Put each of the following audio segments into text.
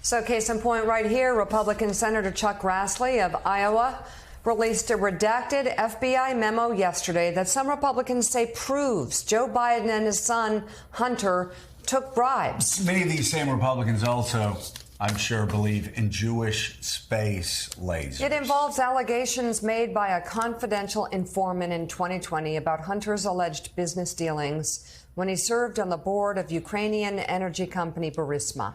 So case in point right here, Republican Senator Chuck Grassley of Iowa released a redacted FBI memo yesterday that some Republicans say proves Joe Biden and his son, Hunter, took bribes. Many of these same Republicans also, I'm sure, believe in Jewish space lasers. It involves allegations made by a confidential informant in 2020 about Hunter's alleged business dealings when he served on the board of Ukrainian energy company Burisma.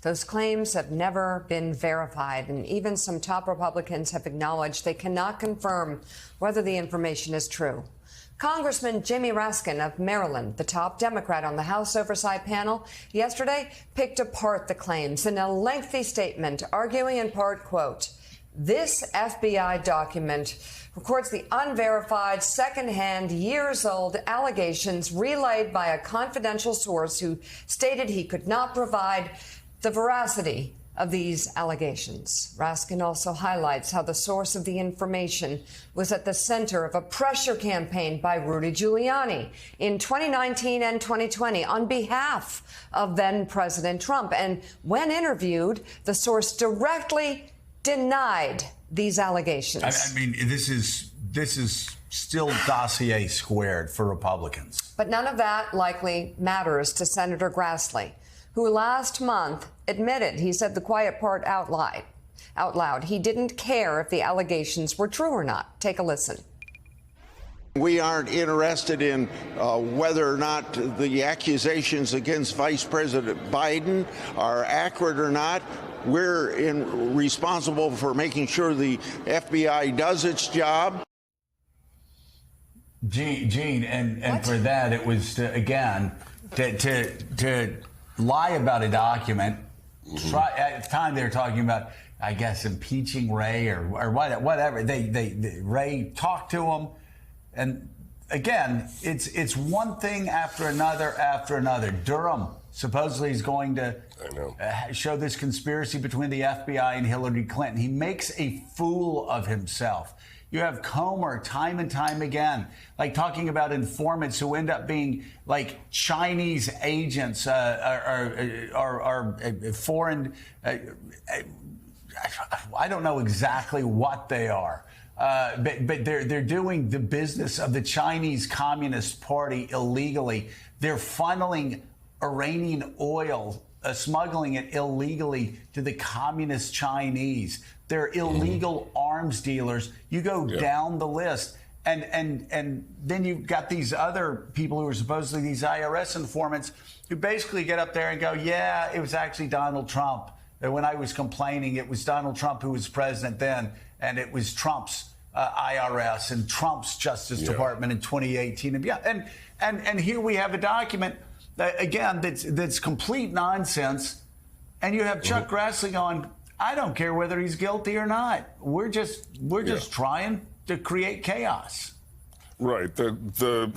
Those claims have never been verified, and even some top Republicans have acknowledged they cannot confirm whether the information is true. Congressman Jimmy Raskin of Maryland, the top Democrat on the House Oversight panel, yesterday picked apart the claims in a lengthy statement, arguing in part, quote, "This FBI document records the unverified, secondhand, years-old allegations relayed by a confidential source who stated he could not provide the veracity of these allegations." Raskin also highlights how the source of the information was at the center of a pressure campaign by Rudy Giuliani in 2019 and 2020 on behalf of then President Trump. And when interviewed, the source directly denied these allegations. I mean, this is still dossier squared for Republicans. But none of that likely matters to Senator Grassley, who last month admitted, he said the quiet part out loud. He didn't care if the allegations were true or not. Take a listen. We aren't interested in whether or not the accusations against Vice President Biden are accurate or not. We're responsible for making sure the FBI does its job. Gene, and for that, it was, again, to lie about a document. At the time, they were talking about, I guess, impeaching Ray or whatever. Ray talked to him, and again, it's one thing after another. Durham supposedly is going to show this conspiracy between the FBI and Hillary Clinton. He makes a fool of himself. You have Comer time and time again, like talking about informants who end up being like Chinese agents or foreign. I don't know exactly what they are, but they're doing the business of the Chinese Communist Party illegally. They're funneling Iranian oil, smuggling it illegally to the communist Chinese. They're illegal arms dealers. You go down the list. And then you've got these other people who are supposedly these IRS informants who basically get up there and go, yeah, it was actually Donald Trump. And when I was complaining, it was Donald Trump who was president then, and it was Trump's IRS and Trump's Justice Department in 2018. And here we have a document, again, that's complete nonsense. And you have Chuck Grassley going, I don't care whether he's guilty or not. We're just trying to create chaos. Right. The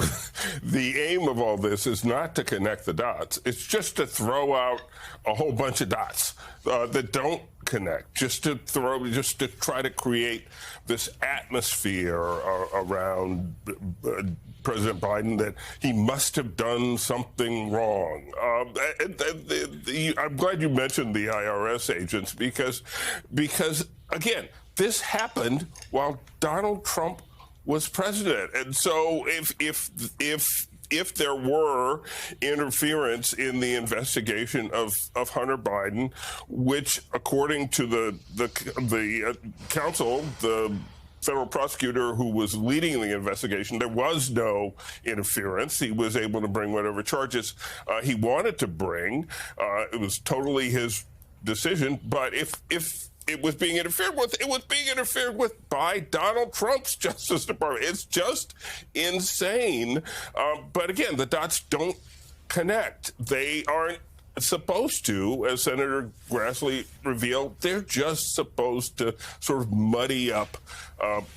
aim of all this is not to connect the dots. It's just to throw out a whole bunch of dots that don't connect. Just to try to create this atmosphere around President Biden that he must have done something wrong. I'm glad you mentioned the IRS agents because again, this happened while Donald Trump was president, and so if there were interference in the investigation of Hunter Biden, which according to the counsel, the federal prosecutor who was leading the investigation, there was no interference. He was able to bring whatever charges he wanted to bring. It was totally his decision. But if it was being interfered with, it was being interfered with by Donald Trump's Justice Department. It's just insane. But again, the dots don't connect. They aren't supposed to, as Senator Grassley revealed. They're just supposed to sort of muddy up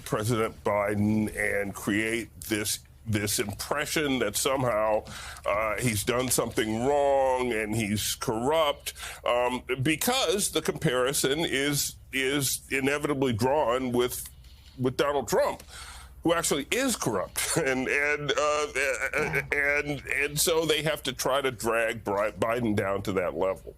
President Biden and create this impression that somehow he's done something wrong and he's corrupt, because the comparison is inevitably drawn with Donald Trump, who actually is corrupt, and so they have to try to drag Biden down to that level.